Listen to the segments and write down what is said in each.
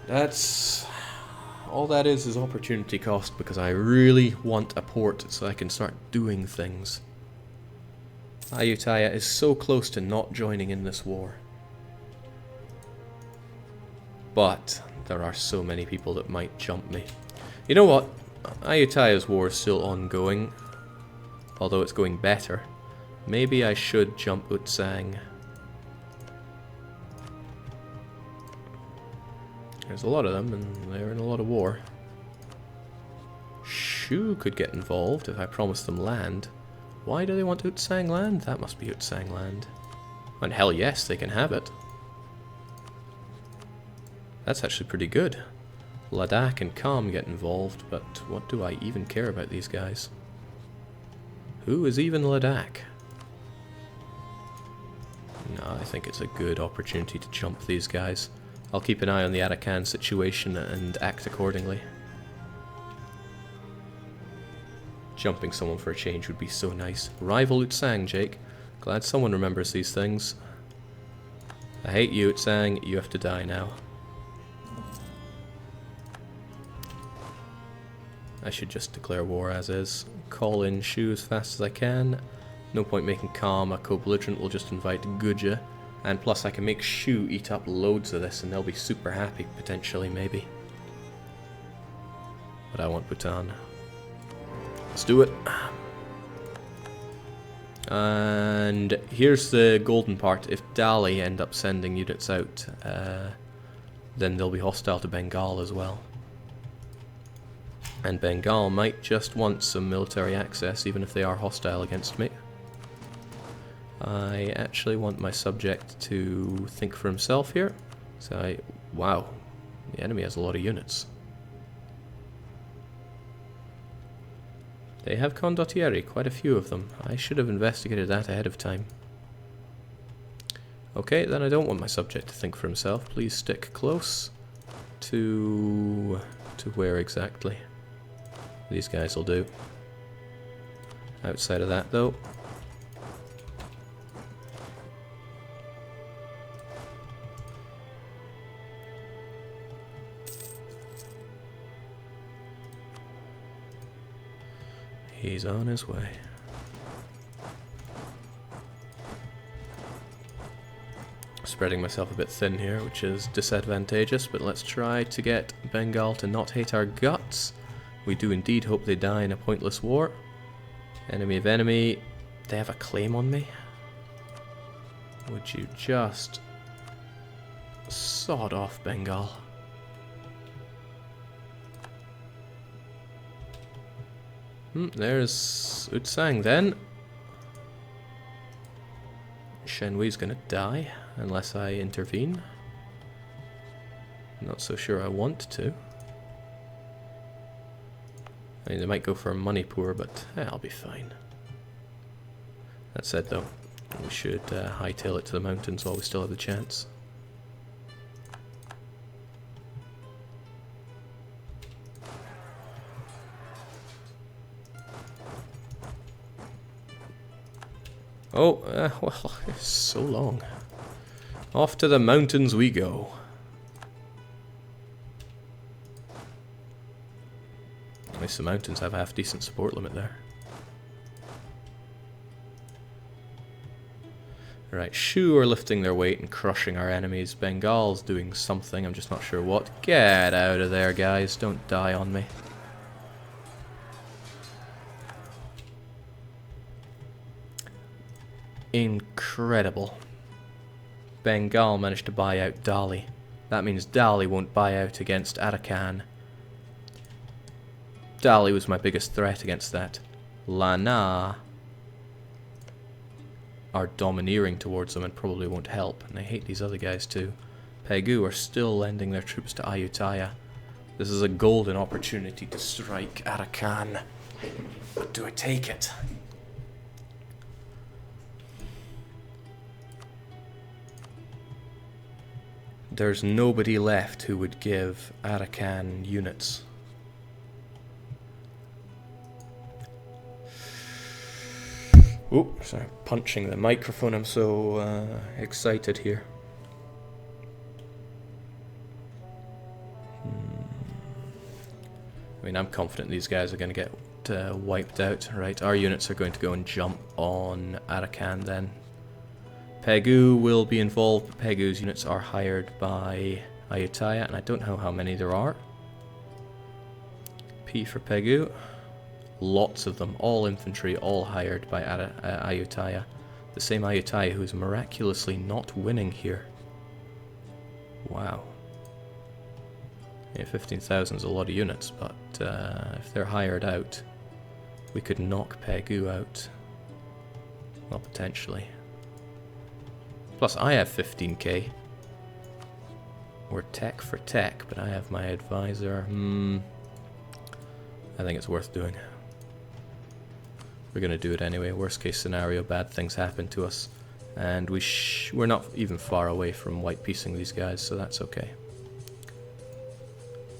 That's... all that is opportunity cost, because I really want a port so I can start doing things. Ayutthaya is so close to not joining in this war. But there are so many people that might jump me. You know what? Ayutthaya's war is still ongoing, although it's going better. Maybe I should jump Utsang. There's a lot of them, and they're in a lot of war. Shu could get involved if I promise them land. Why do they want Utsang land? That must be Utsang land. And hell yes, they can have it. That's actually pretty good. Ladakh and Kham get involved, but what do I even care about these guys? Who is even Ladakh? No, I think it's a good opportunity to jump these guys. I'll keep an eye on the Arakan situation and act accordingly. Jumping someone for a change would be so nice. Rival Utsang, Jake. Glad someone remembers these things. I hate you, Utsang. You have to die now. I should just declare war as is. Call in Shu as fast as I can. No point making Kham a co-belligerent. We'll just invite Guja. And plus I can make Shu eat up loads of this and they'll be super happy, potentially, maybe. But I want Bhutan. Let's do it. And here's the golden part. If Dali end up sending units out, then they'll be hostile to Bengal as well. And Bengal might just want some military access, even if they are hostile against me. I actually want my subject to think for himself here. So wow, the enemy has a lot of units. They have condottieri, quite a few of them. I should have investigated that ahead of time. Okay, then I don't want my subject to think for himself. Please stick close to where exactly? These guys will do. Outside of that, though. He's on his way. Spreading myself a bit thin here, which is disadvantageous, but let's try to get Bengal to not hate our guts. We do indeed hope they die in a pointless war. Enemy of enemy. They have a claim on me? Would you just sod off, Bengal? There's Utsang then. Shenhui's gonna die unless I intervene. Not so sure I want to. I mean, they might go for Manipur, but I'll be fine. That said, though, we should hightail it to the mountains while we still have the chance. Oh, well, it's so long. Off to the mountains we go. At least the mountains have a half-decent support limit there. Right, Shu are lifting their weight and crushing our enemies. Bengal's doing something, I'm just not sure what. Get out of there, guys. Don't die on me. Incredible. Bengal managed to buy out Dali. That means Dali won't buy out against Arakan. Dali was my biggest threat against that. Lana are domineering towards them and probably won't help. And I hate these other guys too. Pegu are still lending their troops to Ayutthaya. This is a golden opportunity to strike Arakan. But do I take it? There's nobody left who would give Arakan units. Oh, sorry, punching the microphone. I'm so excited here. I mean, I'm confident these guys are going to get wiped out. Right, our units are going to go and jump on Arakan then. Pegu will be involved. Pegu's units are hired by Ayutthaya, and I don't know how many there are. P for Pegu. Lots of them, all infantry, all hired by Ayutthaya. The same Ayutthaya who's miraculously not winning here. Wow. Yeah, 15,000 is a lot of units, but if they're hired out, we could knock Pegu out. Well, potentially. Plus, I have 15k. We're tech for tech, but I have my advisor. I think it's worth doing. We're going to do it anyway. Worst case scenario, bad things happen to us. And we're not even far away from white piecing these guys, so that's okay.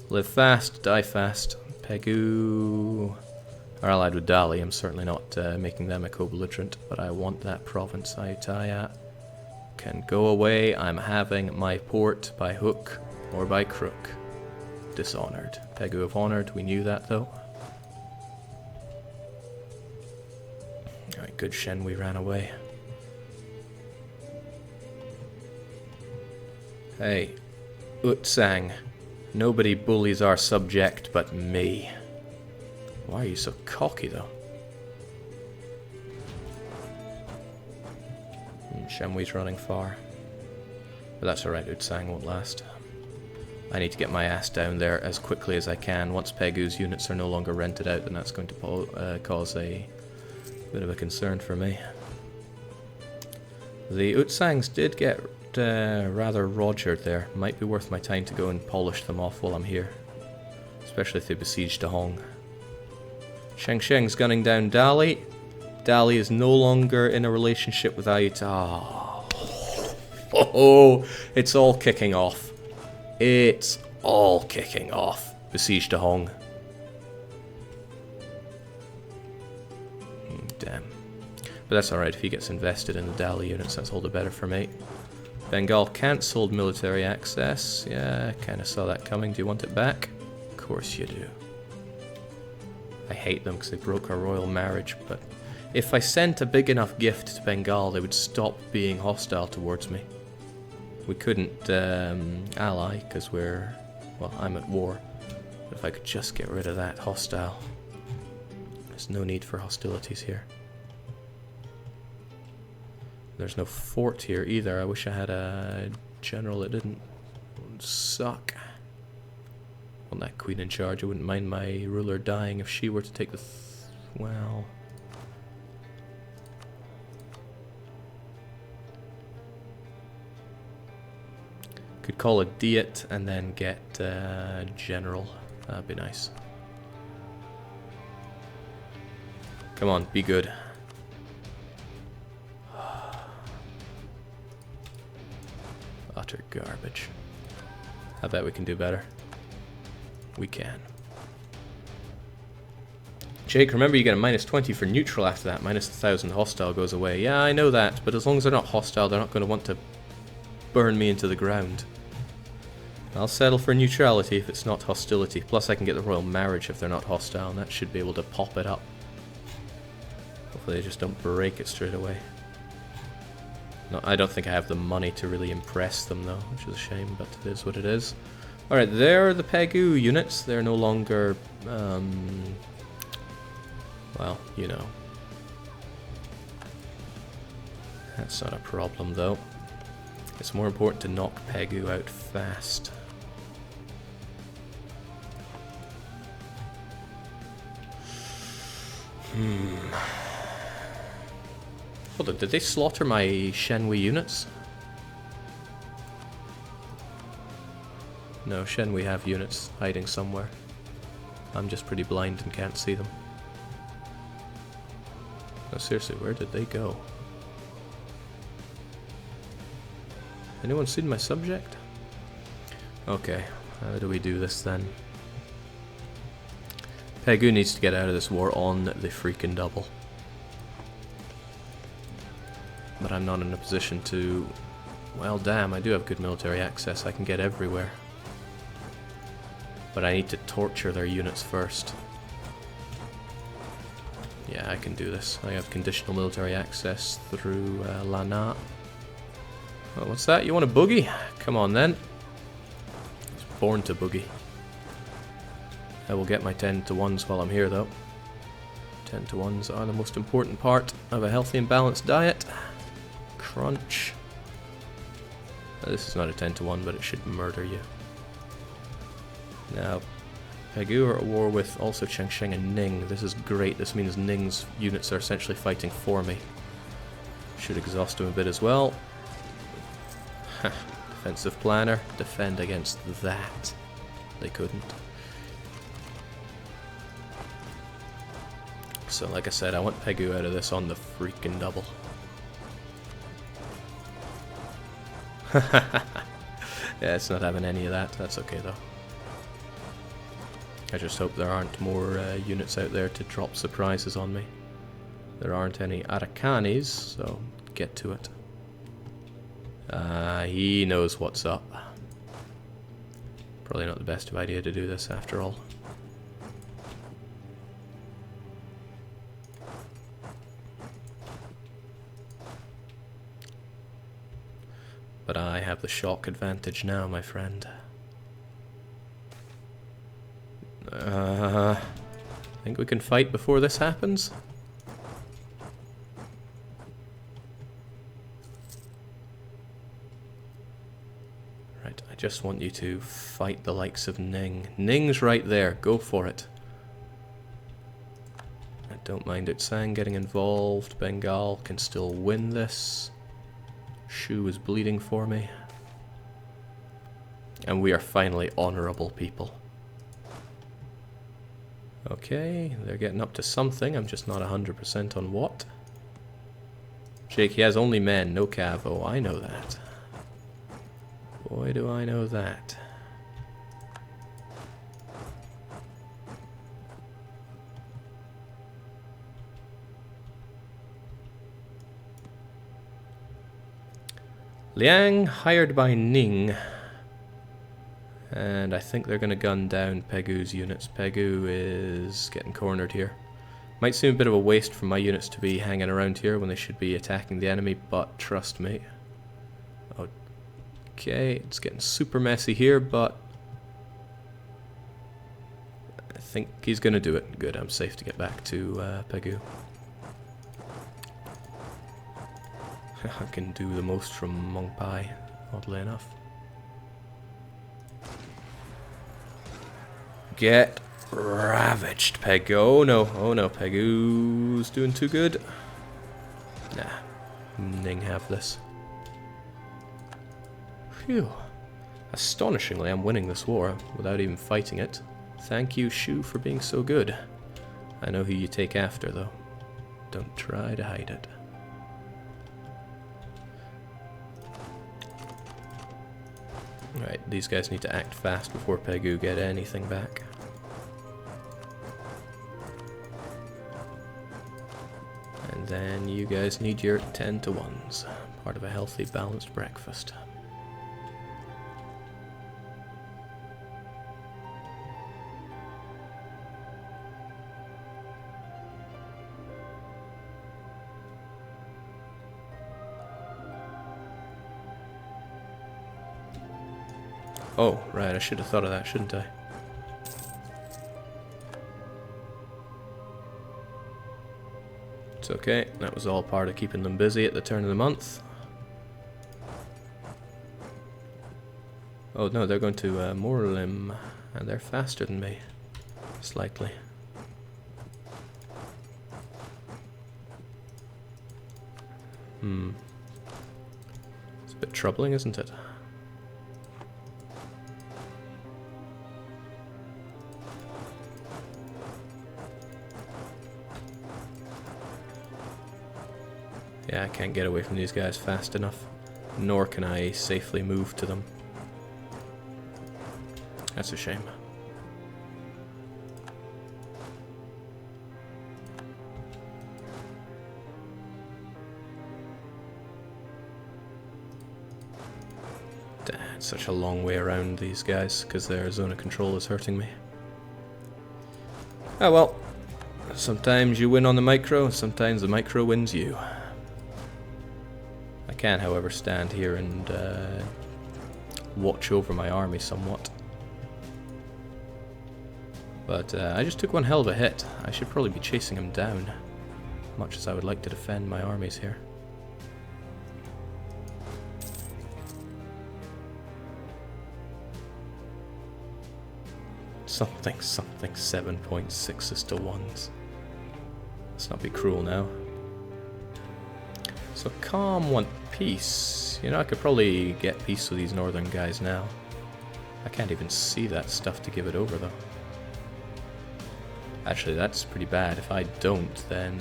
Live fast, die fast. Pegu are allied with Dali. I'm certainly not making them a co-belligerent, but I want that province. Ayutthaya can go away. I'm having my port by hook or by crook. Dishonored. Pegu have honored. We knew that though. Alright, good Shen, we ran away. Hey, Utsang. Nobody bullies our subject but me. Why are you so cocky though? Shenwi's running far. But that's alright, Utsang won't last. I need to get my ass down there as quickly as I can. Once Pegu's units are no longer rented out, then that's going to cause a bit of a concern for me. The Utsangs did get rather rogered there. Might be worth my time to go and polish them off while I'm here. Especially if they besiege Dahong. Sheng Sheng's gunning down Dali. Dali is no longer in a relationship with Ayutthaya. Oh, it's all kicking off. It's all kicking off. Besiege Dahong. Damn. But that's alright, if he gets invested in the Dali units, that's all the better for me. Bengal cancelled military access. Yeah, kinda saw that coming. Do you want it back? Of course you do. I hate them because they broke our royal marriage, but if I sent a big enough gift to Bengal, they would stop being hostile towards me. We couldn't ally because well, I'm at war. But if I could just get rid of that hostile. There's no need for hostilities here. There's no fort here either. I wish I had a general that didn't suck. On that queen in charge, I wouldn't mind my ruler dying if she were to take the... well... Could call a diet and then get general. That'd be nice. Come on, be good. Utter garbage. I bet we can do better. We can. Jake, remember you get a -20 for neutral after that. -1,000 hostile goes away. Yeah, I know that, but as long as they're not hostile, they're not going to want to burn me into the ground. I'll settle for neutrality if it's not hostility. Plus I can get the royal marriage if they're not hostile, and that should be able to pop it up. Hopefully they just don't break it straight away. No, I don't think I have the money to really impress them though, which is a shame, but it is what it is. Alright, there are the Pegu units. They're no longer, well, you know. That's not a problem though. It's more important to knock Pegu out fast. Hold on, did they slaughter my Shenhui units? No, Shenhui have units hiding somewhere. I'm just pretty blind and can't see them. No, seriously, where did they go? Anyone seen my subject? Okay, how do we do this then? Pegu needs to get out of this war on the freaking double. But I'm not in a position to... well, damn, I do have good military access. I can get everywhere. But I need to torture their units first. Yeah, I can do this. I have conditional military access through Lana. Oh, what's that? You want a boogie? Come on then. I was born to boogie. I will get my 10 to 1s while I'm here though. 10 to 1s are the most important part of a healthy and balanced diet. Crunch. This is not a 10 to 1, but it should murder you. Now, Pegu are at war with also Chengsheng and Ning. This is great. This means Ning's units are essentially fighting for me. Should exhaust him a bit as well. Defensive planner. Defend against that. They couldn't. So like I said, I want Pegu out of this on the freaking double. Yeah, it's not having any of that. That's okay though. I just hope there aren't more units out there to drop surprises on me. There aren't any Arakanis, so get to it. He knows what's up. Probably not the best idea to do this after all. But I have the shock advantage now, my friend. Think we can fight before this happens? Right, I just want you to fight the likes of Ning. Ning's right there, go for it. I don't mind Utsang getting involved. Bengal can still win this. Shu is bleeding for me. And we are finally honorable people. Okay, they're getting up to something. I'm just not 100% on what. Jake, he has only men, no cav. Oh, I know that. Boy, do I know that. Liang, hired by Ning. And I think they're going to gun down Pegu's units. Pegu is getting cornered here. Might seem a bit of a waste for my units to be hanging around here when they should be attacking the enemy, but trust me. Okay, it's getting super messy here, but I think he's going to do it. Good, I'm safe to get back to Pegu. I can do the most from Mongpai, oddly enough. Get ravaged, Pegu. Oh no, Pegu's doing too good. Nah, Ning have this. Phew. Astonishingly, I'm winning this war without even fighting it. Thank you, Shu, for being so good. I know who you take after, though. Don't try to hide it. Right, these guys need to act fast before Pegu get anything back. And then you guys need your 10 to 1s. Part of a healthy, balanced breakfast. Oh, right, I should have thought of that, shouldn't I? It's okay, that was all part of keeping them busy at the turn of the month. Oh no, they're going to Morlim, and they're faster than me. Slightly. It's a bit troubling, isn't it? Yeah, I can't get away from these guys fast enough, nor can I safely move to them. That's a shame. such a long way around these guys because their zone of control is hurting me. Oh well, sometimes you win on the micro, sometimes the micro wins you. I can, however, stand here and watch over my army somewhat. But I just took one hell of a hit. I should probably be chasing him down, much as I would like to defend my armies here. Something 7.6 to 1s. Let's not be cruel now. So calm want peace. You know, I could probably get peace with these northern guys now. I can't even see that stuff to give it over though. Actually, that's pretty bad. If I don't, then...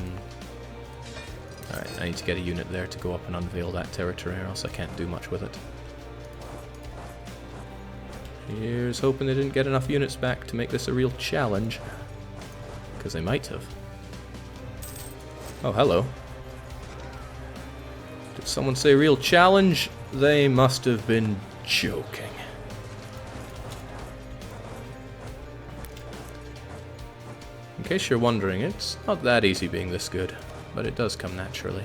Alright, I need to get a unit there to go up and unveil that territory, or else I can't do much with it. Here's hoping they didn't get enough units back to make this a real challenge. Because they might have. Oh, hello. Did someone say real challenge? They must have been joking. In case you're wondering, it's not that easy being this good, but it does come naturally.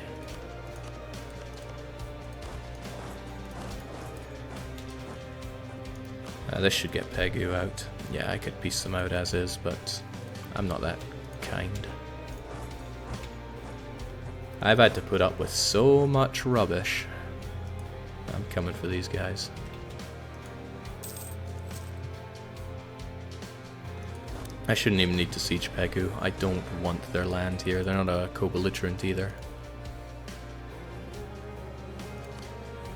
This should get Pegu out. Yeah, I could piece them out as is, but I'm not that kind. I've had to put up with so much rubbish. I'm coming for these guys. I shouldn't even need to siege Pegu. I don't want their land here. They're not a co-belligerent either.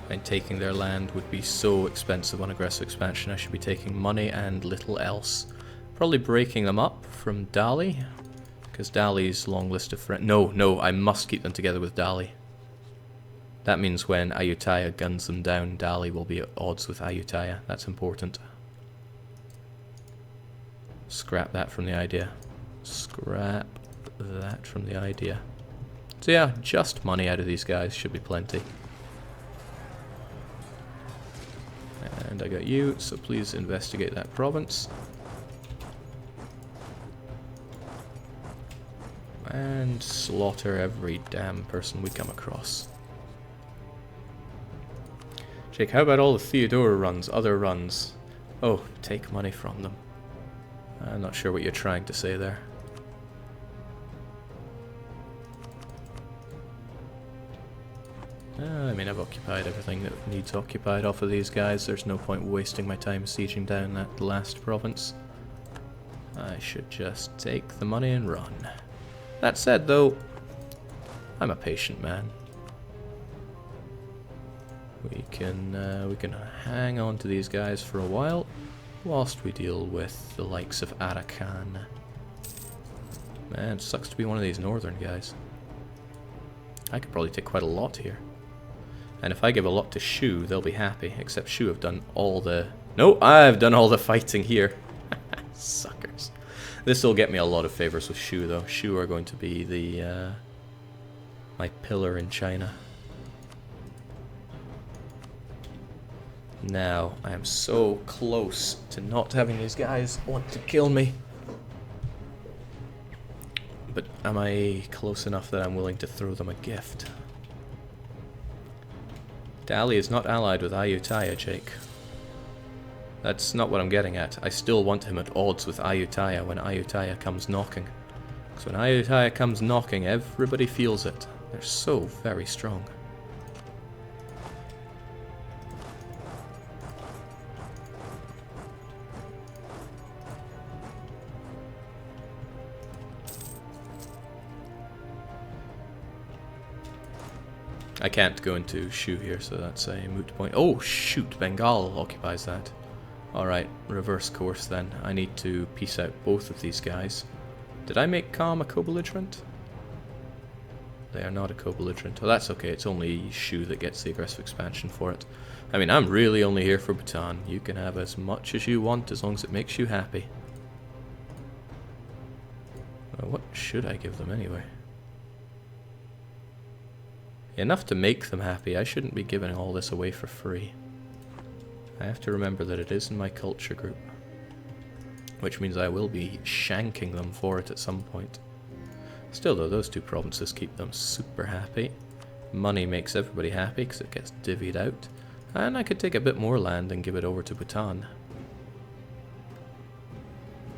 And taking their land would be so expensive on aggressive expansion. I should be taking money and little else. Probably breaking them up from Dali, because Dali's long list of friends. No, I must keep them together with Dali. That means when Ayutthaya guns them down, Dali will be at odds with Ayutthaya. That's important. Scrap that from the idea. Scrap that from the idea. So yeah, just money out of these guys should be plenty. And I got you, so please investigate that province. And slaughter every damn person we come across. Jake, how about all the Theodora runs, other runs? Oh, take money from them. I'm not sure what you're trying to say there. I mean, I've occupied everything that needs occupied off of these guys. There's no point wasting my time sieging down that last province. I should just take the money and run. That said, though, I'm a patient man. We can hang on to these guys for a while, whilst we deal with the likes of Arakan. Man, it sucks to be one of these northern guys. I could probably take quite a lot here. And if I give a lot to Shu, they'll be happy. Except Shu have done all the... No, I've done all the fighting here. Suckers. This will get me a lot of favors with Shu, though. Shu are going to be the my pillar in China. Now, I am so close to not having these guys want to kill me. But am I close enough that I'm willing to throw them a gift? Dali is not allied with Ayutthaya, Jake. That's not what I'm getting at. I still want him at odds with Ayutthaya when Ayutthaya comes knocking. Because when Ayutthaya comes knocking, everybody feels it. They're so very strong. I can't go into Shu here, so that's a moot point. Oh, shoot, Bengal occupies that. Alright, reverse course then. I need to peace out both of these guys. Did I make Kham a co-belligerent? They are not a co-belligerent. Oh, that's okay, it's only Shu that gets the aggressive expansion for it. I mean, I'm really only here for Bhutan. You can have as much as you want as long as it makes you happy. What should I give them anyway? Enough to make them happy. I shouldn't be giving all this away for free. I have to remember that it is in my culture group, which means I will be shanking them for it at some point. Still though, those two provinces keep them super happy. Money makes everybody happy because it gets divvied out. And I could take a bit more land and give it over to Bhutan.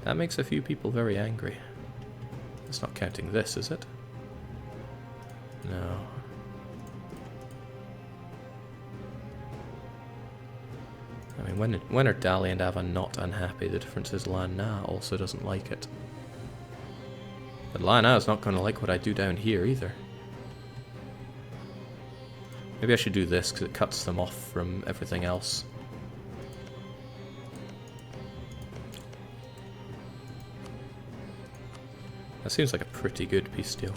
That makes a few people very angry. It's not counting this, is it? No. I mean, when are Dali and Ava not unhappy? The difference is Lana also doesn't like it. But Lana is not going to like what I do down here either. Maybe I should do this because it cuts them off from everything else. That seems like a pretty good peace deal.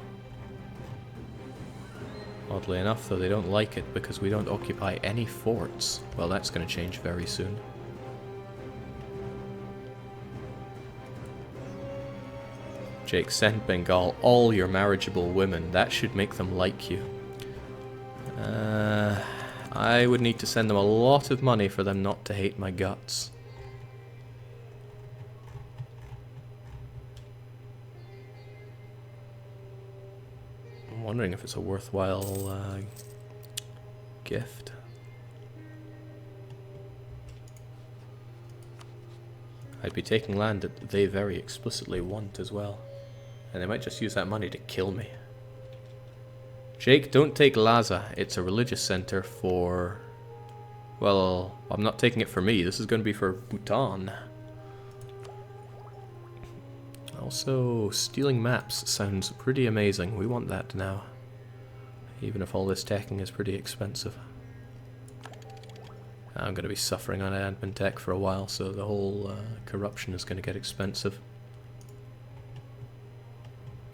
Oddly enough, though, they don't like it because we don't occupy any forts. Well, that's going to change very soon. Jake, send Bengal all your marriageable women. That should make them like you. I would need to send them a lot of money for them not to hate my guts. I'm wondering if it's a worthwhile gift. I'd be taking land that they very explicitly want as well. And they might just use that money to kill me. Jake, don't take Lhasa. It's a religious center for... Well, I'm not taking it for me. This is going to be for Bhutan. Also, stealing maps sounds pretty amazing. We want that now. Even if all this teching is pretty expensive. I'm going to be suffering on admin tech for a while, so the whole corruption is going to get expensive.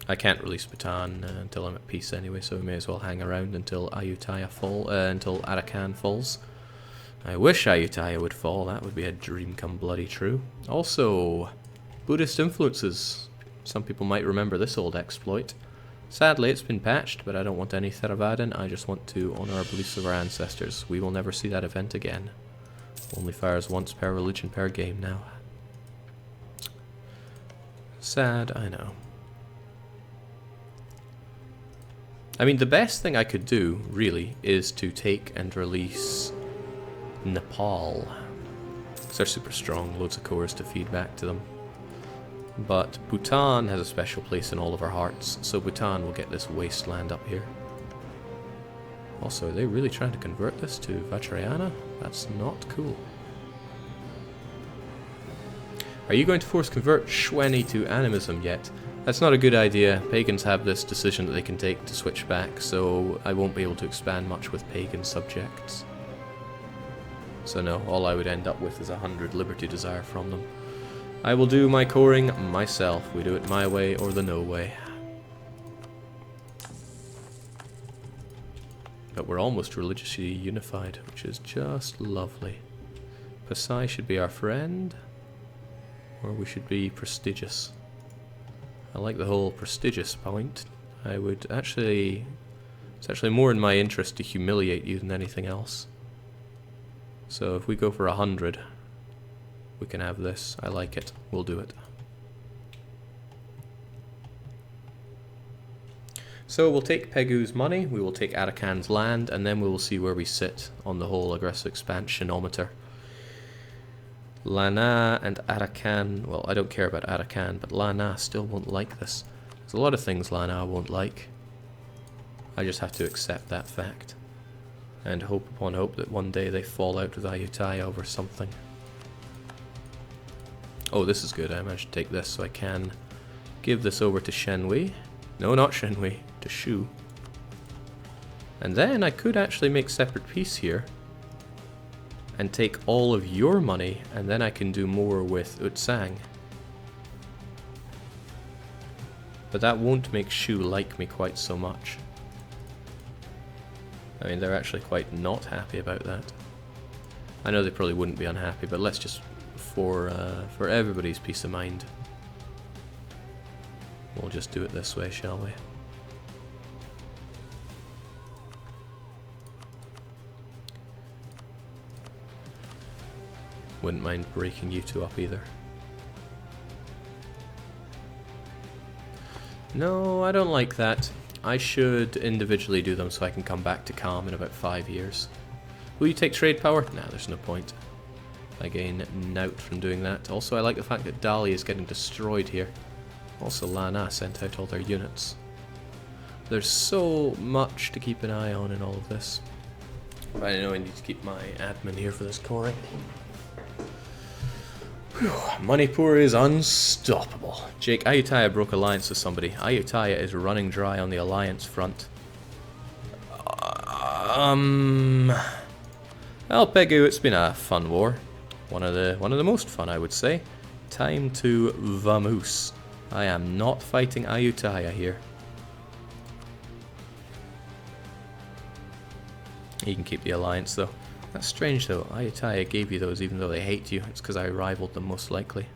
I can't release Bhutan until I'm at peace anyway, so we may as well hang around until until Arakan falls. I wish Ayutthaya would fall. That would be a dream come bloody true. Also, Buddhist influences. Some people might remember this old exploit. Sadly, it's been patched, but I don't want any Theravadin. I just want to honor our beliefs of our ancestors. We will never see that event again. Only fires once per religion per game now. Sad, I know. I mean, the best thing I could do, really, is to take and release Nepal. Because they're super strong, loads of cores to feed back to them. But Bhutan has a special place in all of our hearts, so Bhutan will get this wasteland up here. Also, are they really trying to convert this to Vajrayana? That's not cool. Are you going to force convert Shweni to animism yet? That's not a good idea. Pagans have this decision that they can take to switch back, so I won't be able to expand much with pagan subjects. So no, all I would end up with is 100 liberty desire from them. I will do my coring myself. We do it my way or the no way. But we're almost religiously unified, which is just lovely. Pasai should be our friend, or we should be prestigious. I like the whole prestigious point. I would actually... It's actually more in my interest to humiliate you than anything else. So if we go for 100, we can have this. I like it. We'll do it. So we'll take Pegu's money, we will take Arakan's land, and then we will see where we sit on the whole aggressive expansionometer. Lana and Arakan, well, I don't care about Arakan, but Lana still won't like this. There's a lot of things Lana won't like. I just have to accept that fact. And hope upon hope that one day they fall out with Ayutthaya over something. Oh, this is good. I managed to take this, so I can give this over to Shenhui. No, not Shenhui, to Shu. And then I could actually make separate peace here and take all of your money, and then I can do more with Utsang. But that won't make Shu like me quite so much. I mean, they're actually quite not happy about that. I know they probably wouldn't be unhappy, but let's just, for everybody's peace of mind, we'll just do it this way, shall we? Wouldn't mind breaking you two up either. No, I don't like that. I should individually do them so I can come back to calm in about 5 years. Will you take trade power? Nah, there's no point. I gain nout from doing that. Also, I like the fact that Dali is getting destroyed here. Also, Lana sent out all their units. There's so much to keep an eye on in all of this. But I know I need to keep my admin here for this coring. Whew, Manipur is unstoppable. Jake, Ayutthaya broke alliance with somebody. Ayutthaya is running dry on the alliance front. Well, Pegu, it's been a fun war. One of the most fun, I would say. Time to vamoose. I am not fighting Ayutthaya here. You can keep the alliance though. That's strange though. Ayutthaya gave you those even though they hate you. It's because I rivaled them most likely.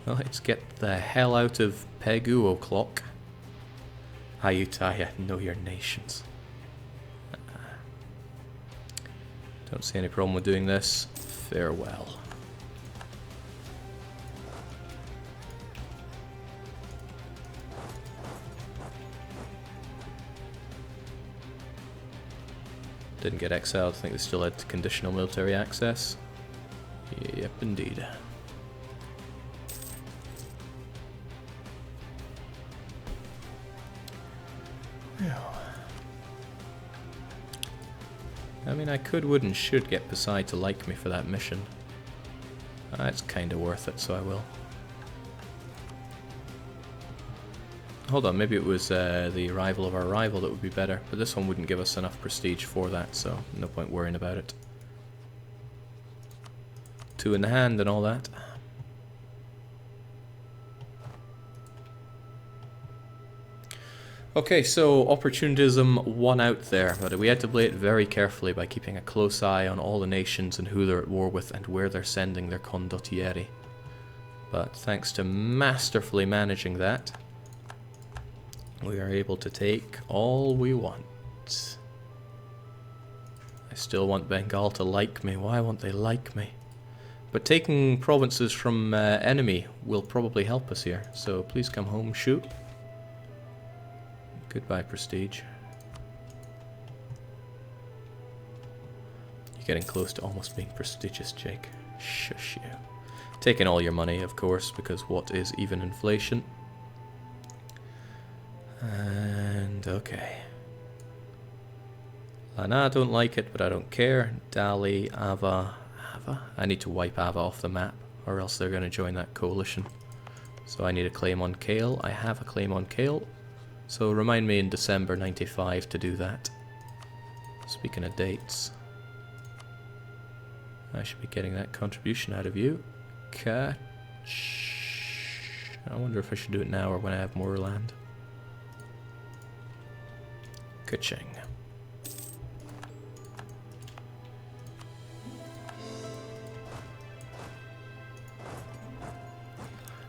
Well, let's get the hell out of Pegu o'clock. Ayutthaya, know your nations. Don't see any problem with doing this. Farewell. Didn't get exiled. I think they still had conditional military access. Yep, indeed. I mean, I could, would, and should get Pasai to like me for that mission. It's kind of worth it, so I will. Hold on, maybe it was the arrival of our rival that would be better, but this one wouldn't give us enough prestige for that, so no point worrying about it. 2 in the hand and all that. Okay, so opportunism won out there, but we had to play it very carefully by keeping a close eye on all the nations and who they're at war with and where they're sending their condottieri. But thanks to masterfully managing that, we are able to take all we want. I still want Bengal to like me. Why won't they like me? But taking provinces from enemy will probably help us here, so please come home, shoot. Goodbye, prestige. You're getting close to almost being prestigious, Jake. Shush you. Taking all your money, of course, because what is even inflation? And okay. Lana, I don't like it, but I don't care. Dali, Ava. I need to wipe Ava off the map, or else they're going to join that coalition. So I need a claim on Kale. I have a claim on Kale. So remind me in December 95 to do that. Speaking of dates, I should be getting that contribution out of you. Catch. I wonder if I should do it now or when I have more land. Ka-ching.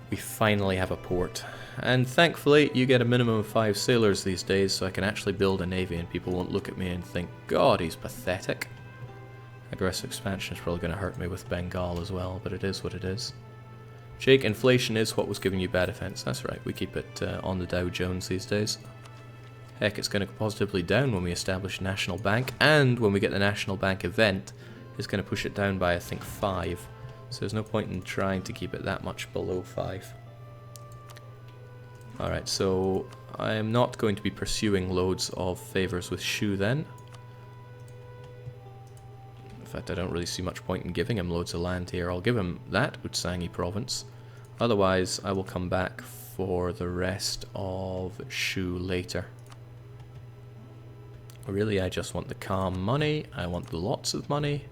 We finally have a port. And thankfully, you get a minimum of 5 sailors these days, so I can actually build a navy and people won't look at me and think, God, he's pathetic. Aggressive expansion is probably going to hurt me with Bengal as well, but it is what it is. Jake, inflation is what was giving you bad defense. That's right, we keep it on the Dow Jones these days. Heck, it's going to go positively down when we establish National Bank, and when we get the National Bank event, it's going to push it down by, I think, 5. So there's no point in trying to keep it that much below 5. Alright, so I'm not going to be pursuing loads of favours with Shu then. In fact, I don't really see much point in giving him loads of land here. I'll give him that Utsangi province. Otherwise, I will come back for the rest of Shu later. Really, I just want the calm money. I want lots of money.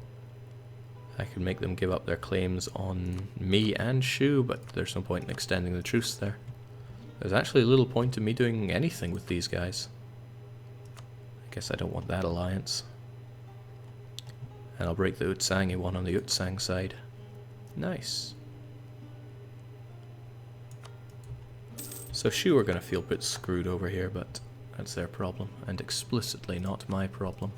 I can make them give up their claims on me and Shu, but there's no point in extending the truce there. There's actually little point in me doing anything with these guys. I guess I don't want that alliance. And I'll break the Utsangi one on the Utsang side. Nice. So Shu are going to feel a bit screwed over here, but that's their problem, and explicitly not my problem.